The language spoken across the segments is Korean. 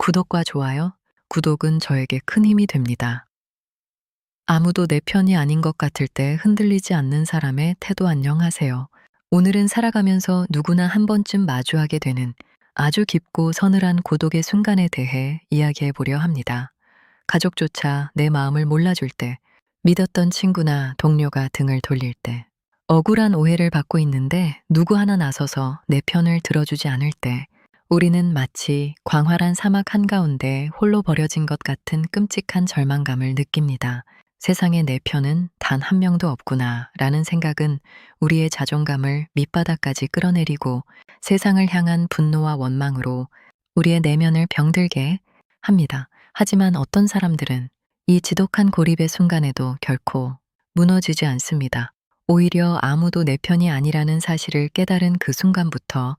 구독과 좋아요, 구독은 저에게 큰 힘이 됩니다. 아무도 내 편이 아닌 것 같을 때 흔들리지 않는 사람의 태도 안녕하세요. 오늘은 살아가면서 누구나 한 번쯤 마주하게 되는 아주 깊고 서늘한 고독의 순간에 대해 이야기해 보려 합니다. 가족조차 내 마음을 몰라줄 때, 믿었던 친구나 동료가 등을 돌릴 때, 억울한 오해를 받고 있는데 누구 하나 나서서 내 편을 들어주지 않을 때, 우리는 마치 광활한 사막 한가운데 홀로 버려진 것 같은 끔찍한 절망감을 느낍니다. 세상에 내 편은 단 한 명도 없구나 라는 생각은 우리의 자존감을 밑바닥까지 끌어내리고 세상을 향한 분노와 원망으로 우리의 내면을 병들게 합니다. 하지만 어떤 사람들은 이 지독한 고립의 순간에도 결코 무너지지 않습니다. 오히려 아무도 내 편이 아니라는 사실을 깨달은 그 순간부터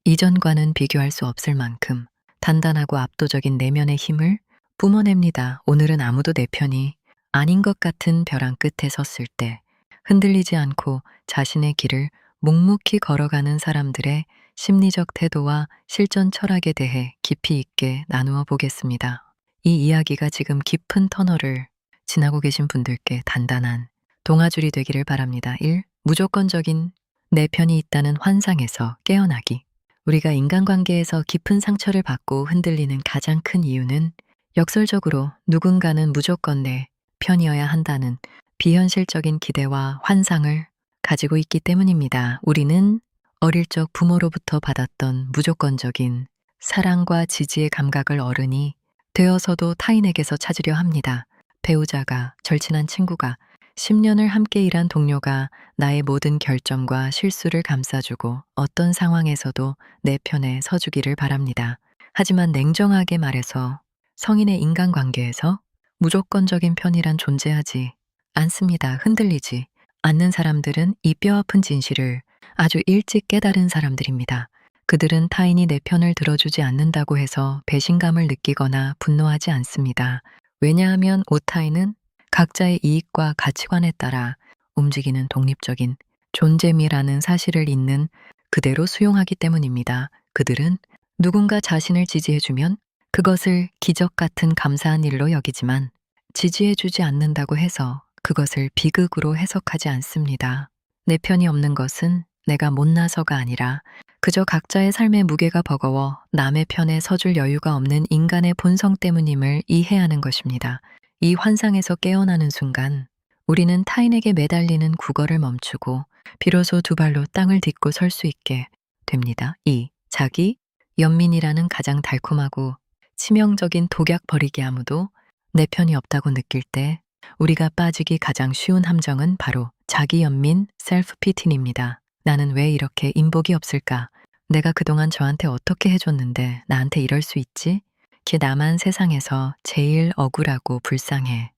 이전과는 비교할 수 없을 만큼 단단하고 압도적인 내면의 힘을 뿜어냅니다. 오늘은 아무도 내 편이 아닌 것 같은 벼랑 끝에 섰을 때 흔들리지 않고 자신의 길을 묵묵히 걸어가는 사람들의 심리적 태도와 실전 철학에 대해 깊이 있게 나누어 보겠습니다. 이 이야기가 지금 깊은 터널을 지나고 계신 분들께 단단한 동아줄이 되기를 바랍니다. 1. 무조건적인 내 편이 있다는 환상에서 깨어나기. 우리가 인간관계에서 깊은 상처를 받고 흔들리는 가장 큰 이유는 역설적으로 누군가는 무조건 내 편이어야 한다는 비현실적인 기대와 환상을 가지고 있기 때문입니다. 우리는 어릴 적 부모로부터 받았던 무조건적인 사랑과 지지의 감각을 어른이 되어서도 타인에게서 찾으려 합니다. 배우자가, 절친한 친구가, 10년을 함께 일한 동료가 나의 모든 결점과 실수를 감싸주고 어떤 상황에서도 내 편에 서주기를 바랍니다. 하지만 냉정하게 말해서 성인의 인간관계에서 무조건적인 편이란 존재하지 않습니다. 흔들리지 않는 사람들은 이 뼈아픈 진실을 아주 일찍 깨달은 사람들입니다. 그들은 타인이 내 편을 들어주지 않는다고 해서 배신감을 느끼거나 분노하지 않습니다. 왜냐하면 오타이는 각자의 이익과 가치관에 따라 움직이는 독립적인 존재미라는 사실을 있는 그대로 수용하기 때문입니다. 그들은 누군가 자신을 지지해주면 그것을 기적 같은 감사한 일로 여기지만 지지해주지 않는다고 해서 그것을 비극으로 해석하지 않습니다. 내 편이 없는 것은 내가 못나서가 아니라 그저 각자의 삶의 무게가 버거워 남의 편에 서줄 여유가 없는 인간의 본성 때문임을 이해하는 것입니다. 이 환상에서 깨어나는 순간 우리는 타인에게 매달리는 국어를 멈추고 비로소 두 발로 땅을 딛고 설 수 있게 됩니다. 2. 자기 연민이라는 가장 달콤하고 치명적인 독약 버리기. 아무도 내 편이 없다고 느낄 때 우리가 빠지기 가장 쉬운 함정은 바로 자기 연민, 셀프 피팅입니다. 나는 왜 이렇게 인복이 없을까? 내가 그동안 저한테 어떻게 해줬는데 나한테 이럴 수 있지? 걔 나만 세상에서 제일 억울하고 불쌍해.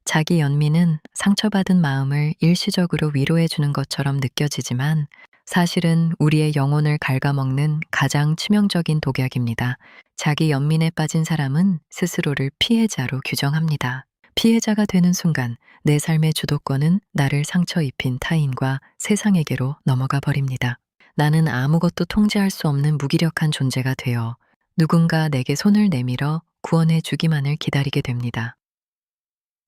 자기 연민은 상처받은 마음을 일시적으로 위로해주는 것처럼 느껴지지만 사실은 우리의 영혼을 갉아먹는 가장 치명적인 독약입니다. 자기 연민에 빠진 사람은 스스로를 피해자로 규정합니다. 피해자가 되는 순간 내 삶의 주도권은 나를 상처 입힌 타인과 세상에게로 넘어가 버립니다. 나는 아무것도 통제할 수 없는 무기력한 존재가 되어 누군가 내게 손을 내밀어 구원해 주기만을 기다리게 됩니다.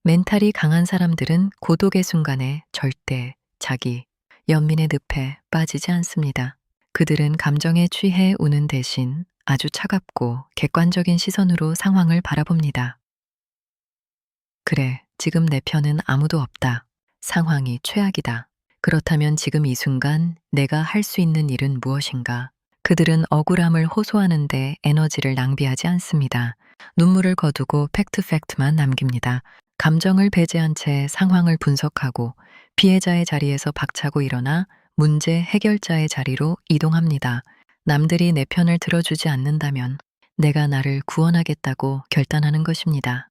멘탈이 강한 사람들은 고독의 순간에 절대 자기 연민의 늪에 빠지지 않습니다. 그들은 감정에 취해 우는 대신 아주 차갑고 객관적인 시선으로 상황을 바라봅니다. 그래, 지금 내 편은 아무도 없다. 상황이 최악이다. 그렇다면 지금 이 순간 내가 할 수 있는 일은 무엇인가? 그들은 억울함을 호소하는데 에너지를 낭비하지 않습니다. 눈물을 거두고 팩트만 남깁니다. 감정을 배제한 채 상황을 분석하고 피해자의 자리에서 박차고 일어나 문제 해결자의 자리로 이동합니다. 남들이 내 편을 들어주지 않는다면 내가 나를 구원하겠다고 결단하는 것입니다.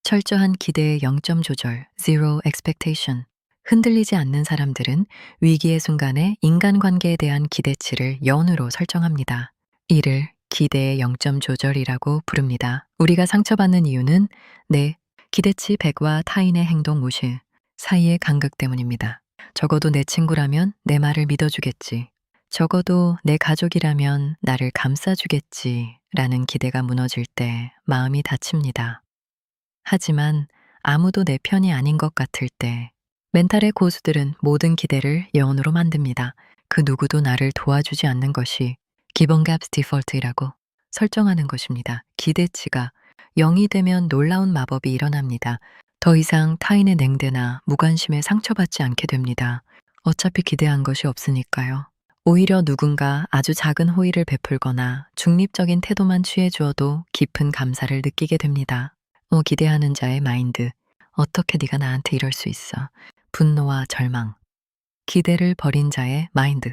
철저한 기대의 0점 조절, zero expectation. 흔들리지 않는 사람들은 위기의 순간에 인간관계에 대한 기대치를 0으로 설정합니다. 이를 기대의 0점 조절이라고 부릅니다. 우리가 상처받는 이유는 내 기대치 100과 타인의 행동 50 사이의 간극 때문입니다. 적어도 내 친구라면 내 말을 믿어주겠지. 적어도 내 가족이라면 나를 감싸주겠지. 라는 기대가 무너질 때 마음이 다칩니다. 하지만 아무도 내 편이 아닌 것 같을 때 멘탈의 고수들은 모든 기대를 0으로 만듭니다. 그 누구도 나를 도와주지 않는 것이 기본값 디폴트이라고 설정하는 것입니다. 기대치가 0이 되면 놀라운 마법이 일어납니다. 더 이상 타인의 냉대나 무관심에 상처받지 않게 됩니다. 어차피 기대한 것이 없으니까요. 오히려 누군가 아주 작은 호의를 베풀거나 중립적인 태도만 취해주어도 깊은 감사를 느끼게 됩니다. 기대하는 자의 마인드. 어떻게 네가 나한테 이럴 수 있어. 분노와 절망. 기대를 버린 자의 마인드.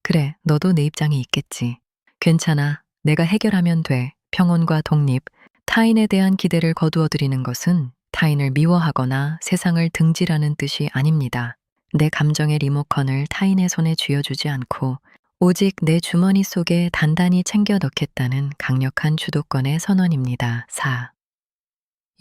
그래, 너도 내 입장이 있겠지. 괜찮아. 내가 해결하면 돼. 평온과 독립. 타인에 대한 기대를 거두어들이는 것은 타인을 미워하거나 세상을 등지라는 뜻이 아닙니다. 내 감정의 리모컨을 타인의 손에 쥐어주지 않고 오직 내 주머니 속에 단단히 챙겨 넣겠다는 강력한 주도권의 선언입니다. 4.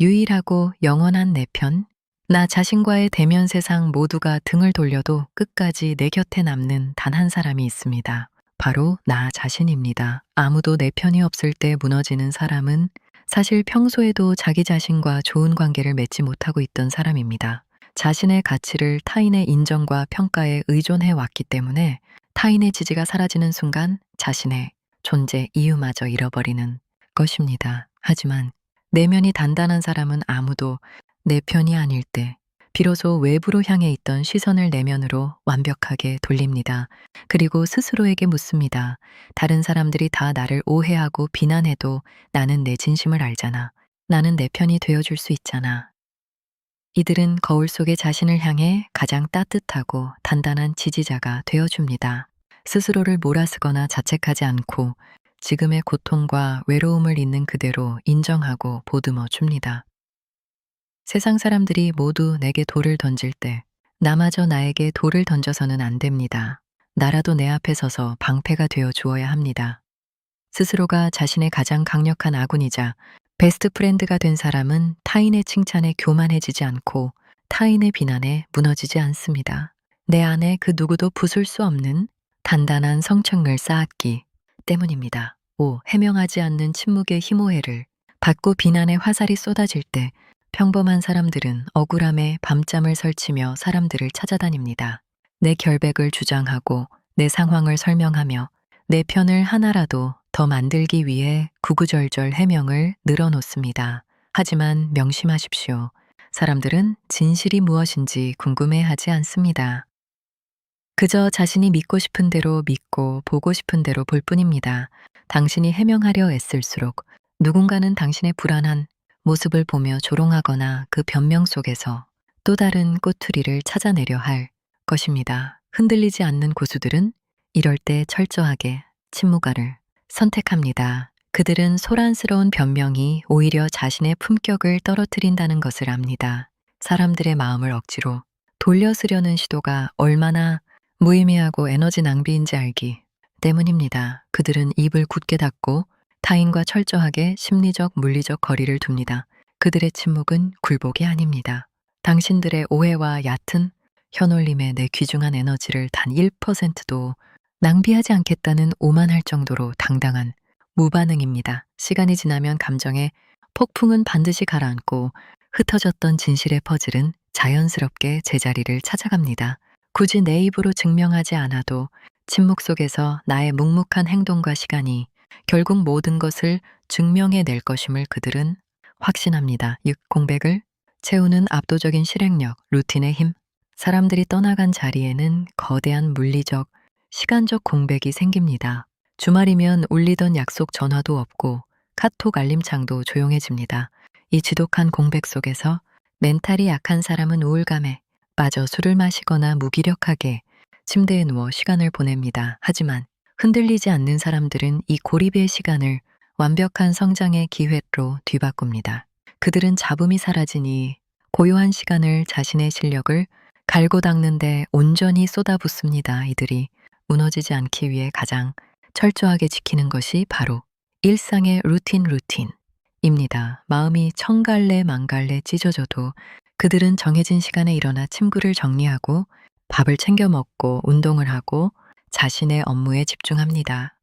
유일하고 영원한 내 편. 나 자신과의 대면 세상 모두가 등을 돌려도 끝까지 내 곁에 남는 단 한 사람이 있습니다. 바로 나 자신입니다. 아무도 내 편이 없을 때 무너지는 사람은 사실 평소에도 자기 자신과 좋은 관계를 맺지 못하고 있던 사람입니다. 자신의 가치를 타인의 인정과 평가에 의존해 왔기 때문에 타인의 지지가 사라지는 순간 자신의 존재 이유마저 잃어버리는 것입니다. 하지만 내면이 단단한 사람은 아무도 내 편이 아닐 때 비로소 외부로 향해 있던 시선을 내면으로 완벽하게 돌립니다. 그리고 스스로에게 묻습니다. 다른 사람들이 다 나를 오해하고 비난해도 나는 내 진심을 알잖아. 나는 내 편이 되어줄 수 있잖아. 이들은 거울 속의 자신을 향해 가장 따뜻하고 단단한 지지자가 되어줍니다. 스스로를 몰아쓰거나 자책하지 않고 지금의 고통과 외로움을 있는 그대로 인정하고 보듬어 줍니다. 세상 사람들이 모두 내게 돌을 던질 때 나마저 나에게 돌을 던져서는 안 됩니다. 나라도 내 앞에 서서 방패가 되어 주어야 합니다. 스스로가 자신의 가장 강력한 아군이자 베스트 프렌드가 된 사람은 타인의 칭찬에 교만해지지 않고 타인의 비난에 무너지지 않습니다. 내 안에 그 누구도 부술 수 없는 단단한 성층을 쌓았기 때문입니다. 5. 해명하지 않는 침묵의 희모애를 받고 비난의 화살이 쏟아질 때 평범한 사람들은 억울함에 밤잠을 설치며 사람들을 찾아다닙니다. 내 결백을 주장하고 내 상황을 설명하며 내 편을 하나라도 더 만들기 위해 구구절절 해명을 늘어놓습니다. 하지만 명심하십시오. 사람들은 진실이 무엇인지 궁금해하지 않습니다. 그저 자신이 믿고 싶은 대로 믿고 보고 싶은 대로 볼 뿐입니다. 당신이 해명하려 애쓸수록 누군가는 당신의 불안한 모습을 보며 조롱하거나 그 변명 속에서 또 다른 꼬투리를 찾아내려 할 것입니다. 흔들리지 않는 고수들은 이럴 때 철저하게 침묵화를 선택합니다. 그들은 소란스러운 변명이 오히려 자신의 품격을 떨어뜨린다는 것을 압니다. 사람들의 마음을 억지로 돌려쓰려는 시도가 얼마나 무의미하고 에너지 낭비인지 알기 때문입니다. 그들은 입을 굳게 닫고 타인과 철저하게 심리적, 물리적 거리를 둡니다. 그들의 침묵은 굴복이 아닙니다. 당신들의 오해와 얕은 혀놀림에 내 귀중한 에너지를 단 1%도 낭비하지 않겠다는 오만할 정도로 당당한 무반응입니다. 시간이 지나면 감정의 폭풍은 반드시 가라앉고 흩어졌던 진실의 퍼즐은 자연스럽게 제자리를 찾아갑니다. 굳이 내 입으로 증명하지 않아도 침묵 속에서 나의 묵묵한 행동과 시간이 결국 모든 것을 증명해 낼 것임을 그들은 확신합니다. 6. 공백을 채우는 압도적인 실행력, 루틴의 힘. 사람들이 떠나간 자리에는 거대한 물리적, 시간적 공백이 생깁니다. 주말이면 울리던 약속 전화도 없고 카톡 알림창도 조용해집니다. 이 지독한 공백 속에서 멘탈이 약한 사람은 우울감에 빠져 술을 마시거나 무기력하게 침대에 누워 시간을 보냅니다. 하지만 흔들리지 않는 사람들은 이 고립의 시간을 완벽한 성장의 기회로 뒤바꿉니다. 그들은 잡음이 사라지니 고요한 시간을 자신의 실력을 갈고 닦는데 온전히 쏟아붓습니다. 이들이 무너지지 않기 위해 가장 철저하게 지키는 것이 바로 일상의 루틴입니다. 마음이 천갈래 만갈래 찢어져도 그들은 정해진 시간에 일어나 침구를 정리하고 밥을 챙겨 먹고 운동을 하고 자신의 업무에 집중합니다.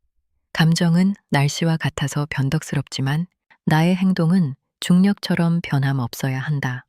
감정은 날씨와 같아서 변덕스럽지만 나의 행동은 중력처럼 변함없어야 한다.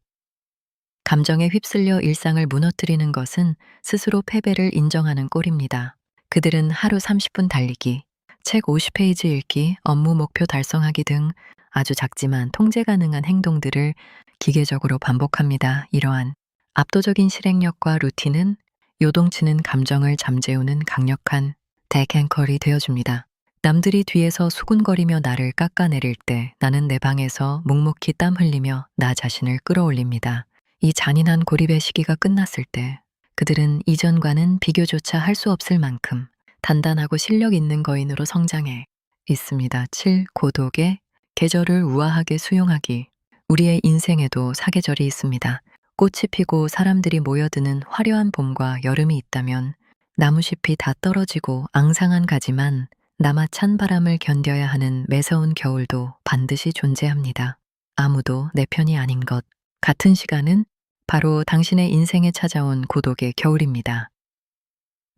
감정에 휩쓸려 일상을 무너뜨리는 것은 스스로 패배를 인정하는 꼴입니다. 그들은 하루 30분 달리기, 책 50페이지 읽기, 업무 목표 달성하기 등 아주 작지만 통제 가능한 행동들을 기계적으로 반복합니다. 이러한 압도적인 실행력과 루틴은 요동치는 감정을 잠재우는 강력한 데크앵커리 되어줍니다. 남들이 뒤에서 수군거리며 나를 깎아내릴 때 나는 내 방에서 묵묵히 땀 흘리며 나 자신을 끌어올립니다. 이 잔인한 고립의 시기가 끝났을 때 그들은 이전과는 비교조차 할 수 없을 만큼 단단하고 실력 있는 거인으로 성장해 있습니다. 7. 고독의 계절을 우아하게 수용하기. 우리의 인생에도 사계절이 있습니다. 꽃이 피고 사람들이 모여드는 화려한 봄과 여름이 있다면 나무잎이 다 떨어지고 앙상한 가지만 남아 찬 바람을 견뎌야 하는 매서운 겨울도 반드시 존재합니다. 아무도 내 편이 아닌 것. 같은 시간은 바로 당신의 인생에 찾아온 고독의 겨울입니다.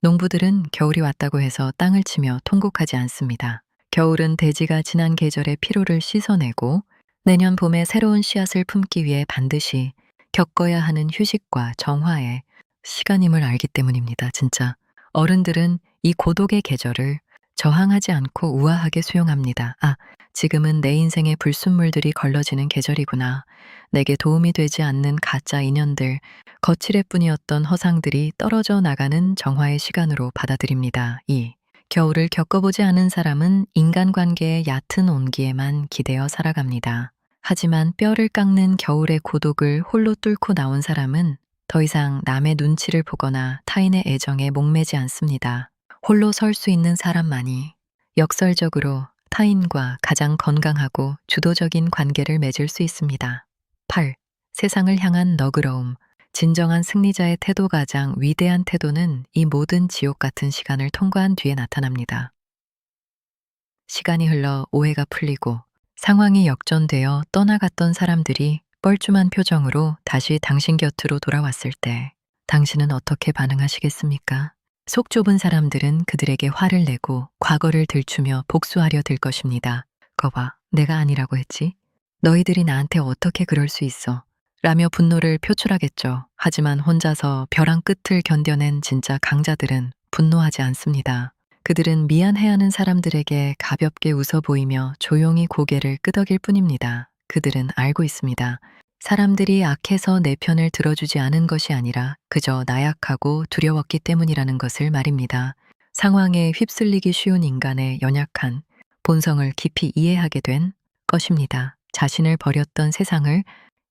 농부들은 겨울이 왔다고 해서 땅을 치며 통곡하지 않습니다. 겨울은 대지가 지난 계절의 피로를 씻어내고 내년 봄에 새로운 씨앗을 품기 위해 반드시 겪어야 하는 휴식과 정화의 시간임을 알기 때문입니다. 진짜 어른들은 이 고독의 계절을 저항하지 않고 우아하게 수용합니다. 아, 지금은 내 인생의 불순물들이 걸러지는 계절이구나. 내게 도움이 되지 않는 가짜 인연들, 거칠애 뿐이었던 허상들이 떨어져 나가는 정화의 시간으로 받아들입니다. 2. 겨울을 겪어보지 않은 사람은 인간관계의 얕은 온기에만 기대어 살아갑니다. 하지만 뼈를 깎는 겨울의 고독을 홀로 뚫고 나온 사람은 더 이상 남의 눈치를 보거나 타인의 애정에 목매지 않습니다. 홀로 설 수 있는 사람만이 역설적으로 타인과 가장 건강하고 주도적인 관계를 맺을 수 있습니다. 8. 세상을 향한 너그러움. 진정한 승리자의 태도 가장 위대한 태도는 이 모든 지옥 같은 시간을 통과한 뒤에 나타납니다. 시간이 흘러 오해가 풀리고 상황이 역전되어 떠나갔던 사람들이 뻘쭘한 표정으로 다시 당신 곁으로 돌아왔을 때 당신은 어떻게 반응하시겠습니까? 속 좁은 사람들은 그들에게 화를 내고 과거를 들추며 복수하려 들 것입니다. 거봐, 내가 아니라고 했지? 너희들이 나한테 어떻게 그럴 수 있어? 라며 분노를 표출하겠죠. 하지만 혼자서 벼랑 끝을 견뎌낸 진짜 강자들은 분노하지 않습니다. 그들은 미안해하는 사람들에게 가볍게 웃어 보이며 조용히 고개를 끄덕일 뿐입니다. 그들은 알고 있습니다. 사람들이 악해서 내 편을 들어주지 않은 것이 아니라 그저 나약하고 두려웠기 때문이라는 것을 말입니다. 상황에 휩쓸리기 쉬운 인간의 연약한 본성을 깊이 이해하게 된 것입니다. 자신을 버렸던 세상을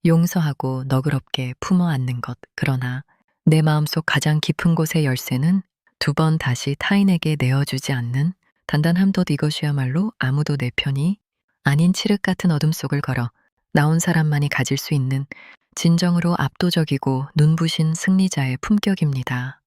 용서하고 너그럽게 품어 안는 것. 그러나 내 마음속 가장 깊은 곳의 열쇠는 두 번 다시 타인에게 내어주지 않는 단단함 덧. 이것이야말로 아무도 내 편이 아닌 칠흑 같은 어둠 속을 걸어 나온 사람만이 가질 수 있는 진정으로 압도적이고 눈부신 승리자의 품격입니다.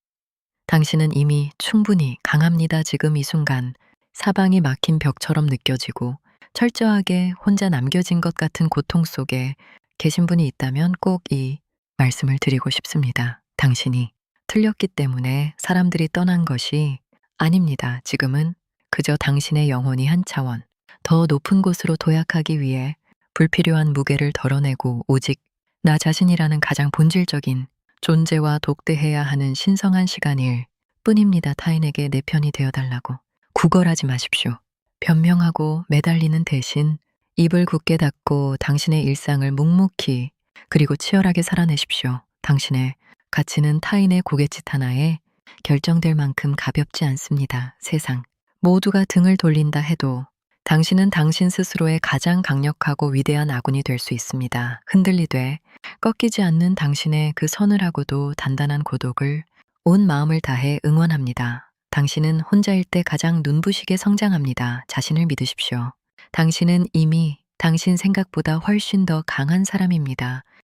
당신은 이미 충분히 강합니다. 지금 이 순간 사방이 막힌 벽처럼 느껴지고 철저하게 혼자 남겨진 것 같은 고통 속에 계신 분이 있다면 꼭 이 말씀을 드리고 싶습니다. 당신이 틀렸기 때문에 사람들이 떠난 것이 아닙니다. 지금은 그저 당신의 영혼이 한 차원 더 높은 곳으로 도약하기 위해 불필요한 무게를 덜어내고 오직 나 자신이라는 가장 본질적인 존재와 독대해야 하는 신성한 시간일 뿐입니다. 타인에게 내 편이 되어달라고 구걸하지 마십시오. 변명하고 매달리는 대신 입을 굳게 닫고 당신의 일상을 묵묵히 그리고 치열하게 살아내십시오. 당신의 가치는 타인의 고갯짓 하나에 결정될 만큼 가볍지 않습니다. 세상 모두가 등을 돌린다 해도 당신은 당신 스스로의 가장 강력하고 위대한 아군이 될 수 있습니다. 흔들리되 꺾이지 않는 당신의 그 서늘하고도 단단한 고독을 온 마음을 다해 응원합니다. 당신은 혼자일 때 가장 눈부시게 성장합니다. 자신을 믿으십시오. 당신은 이미 당신 생각보다 훨씬 더 강한 사람입니다.